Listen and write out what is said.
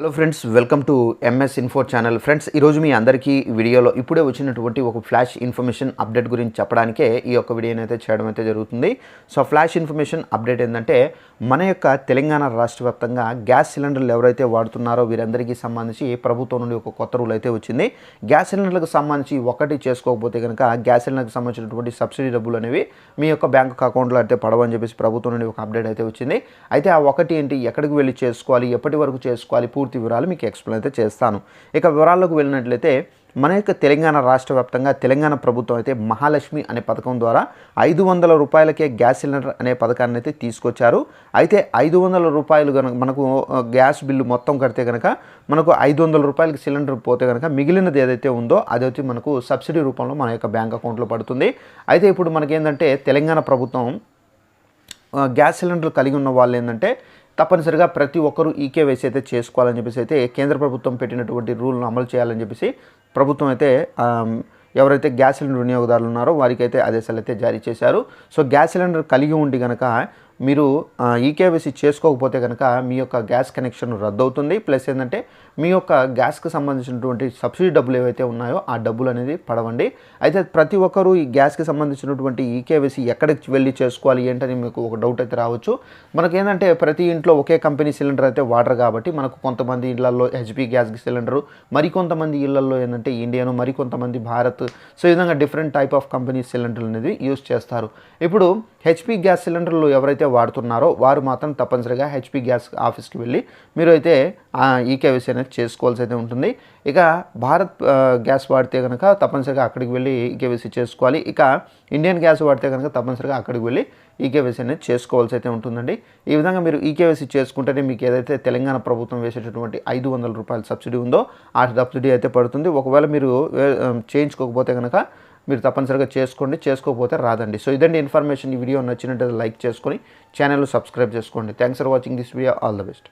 Hello friends, welcome to MS info channel. Friends, ఈరోజు మీ అందరికీ వీడియోలో ఇప్పుడే వచ్చినటువంటి ఒక ఫ్లాష్ ఇన్ఫర్మేషన్ అప్డేట్ గురించి చెప్పడానికే ఈ యొక్క వీడియోని అయితే చేయడం అయితే జరుగుతుంది. సో ఫ్లాష్ ఇన్ఫర్మేషన్ అప్డేట్ ఏంటంటే, మన యొక్క తెలంగాణ రాష్ట్ర వ్యాప్తంగా గ్యాస్ సిలిండర్లు ఎవరైతే వాడుతున్నారో వీరందరికీ సంబంధించి ప్రభుత్వం నుండి ఒక కొత్త రూల్ అయితే వచ్చింది. గ్యాస్ సిలిండర్లకు సంబంధించి ఒకటి చేసుకోకపోతే కనుక గ్యాస్ సిలిండర్కి సంబంధించినటువంటి సబ్సిడీ డబ్బులు అనేవి మీ యొక్క బ్యాంక్ అకౌంట్లో అయితే పడవని చెప్పేసి ప్రభుత్వం నుండి ఒక అప్డేట్ అయితే వచ్చింది. అయితే ఆ ఒకటి ఏంటి, ఎక్కడికి వెళ్ళి చేసుకోవాలి, ఎప్పటి వరకు చేసుకోవాలి, పూర్తి వివరాలు మీకు ఎక్స్ప్లెయిన్ అయితే చేస్తాను. ఇక వివరాల్లోకి వెళ్ళినట్లయితే, మన యొక్క తెలంగాణ రాష్ట్ర వ్యాప్తంగా తెలంగాణ ప్రభుత్వం అయితే మహాలక్ష్మి అనే పథకం ద్వారా 500 రూపాయలకే గ్యాస్ సిలిండర్ అనే పథకాన్ని అయితే తీసుకొచ్చారు. అయితే 500 రూపాయలు కనుక మనకు గ్యాస్ బిల్లు మొత్తం కడితే కనుక మనకు 500 రూపాయలకి సిలిండర్ పోతే కనుక మిగిలినది ఏదైతే ఉందో అదైతే మనకు సబ్సిడీ రూపంలో మన యొక్క బ్యాంక్ అకౌంట్లో పడుతుంది. అయితే ఇప్పుడు మనకేంటంటే తెలంగాణ ప్రభుత్వం గ్యాస్ సిలిండర్లు కలిగి ఉన్న వాళ్ళు ఏంటంటే తప్పనిసరిగా ప్రతి ఒక్కరూ ఈకేవైసీ అయితే చేసుకోవాలని చెప్పేసి అయితే కేంద్ర ప్రభుత్వం పెట్టినటువంటి రూల్ను అమలు చేయాలని చెప్పేసి ప్రభుత్వం అయితే ఎవరైతే గ్యాస్ సిలిండర్ వినియోగదారులు ఉన్నారో వారికి అయితే ఆదేశాలు అయితే జారీ చేశారు. సో గ్యాస్ సిలిండర్ కలిగి ఉండి కనుక మీరు ఈకేవైసీ చేసుకోకపోతే కనుక మీ యొక్క గ్యాస్ కనెక్షన్ రద్దు అవుతుంది. ప్లస్ ఏంటంటే మీ యొక్క గ్యాస్కి సంబంధించినటువంటి సబ్సిడీ డబ్బులు ఏవైతే ఉన్నాయో ఆ డబ్బులు అనేది పడవండి. అయితే ప్రతి ఒక్కరూ ఈ గ్యాస్కి సంబంధించినటువంటి ఈకేవైసీ ఎక్కడికి వెళ్ళి చేసుకోవాలి ఏంటని మీకు ఒక డౌట్ అయితే రావచ్చు. మనకేంటంటే ప్రతి ఇంట్లో ఒకే కంపెనీ సిలిండర్ అయితే వాడరు కాబట్టి మనకు కొంతమంది ఇళ్లలో హెచ్పి గ్యాస్ సిలిండరు, మరికొంతమంది ఇళ్లలో ఏంటంటే ఇండియన్, మరికొంతమంది భారత్, సో ఈ విధంగా డిఫరెంట్ టైప్ ఆఫ్ కంపెనీ సిలిండర్లు అనేది యూజ్ చేస్తారు. ఇప్పుడు హెచ్పి గ్యాస్ సిలిండర్లు ఎవరైతే వాడుతున్నారో వారు మాత్రం తప్పనిసరిగా హెచ్పి గ్యాస్ ఆఫీస్కి వెళ్ళి మీరు అయితే ఈకేవైసీ అనేది చేసుకోవాల్సి అయితే ఉంటుంది. ఇక భారత్ గ్యాస్ వాడితే కనుక తప్పనిసరిగా అక్కడికి వెళ్ళి ఈకేవైసీ చేసుకోవాలి. ఇక ఇండియన్ గ్యాస్ వాడితే కనుక తప్పనిసరిగా అక్కడికి వెళ్ళి ఈకేవైసీ అనేది చేసుకోవాల్సి అయితే ఉంటుందండి. ఈ విధంగా మీరు ఈకేవైసీ చేసుకుంటేనే మీకు ఏదైతే తెలంగాణ ప్రభుత్వం వేసేటటువంటి 500 రూపాయల సబ్సిడీ ఉందో ఆ సబ్సిడీ అయితే పడుతుంది. ఒకవేళ మీరు చేయించుకోకపోతే కనుక మీరు తప్పనిసరిగా చేసుకోండి, చేసుకోకపోతే రాదండి. సో ఇదండి ఇన్ఫర్మేషన్. ఈ వీడియో నచ్చినట్టు లైక్ చేసుకొని ఛానల్ సబ్స్క్రైబ్ చేసుకోండి. Thanks for watching this video. All the best.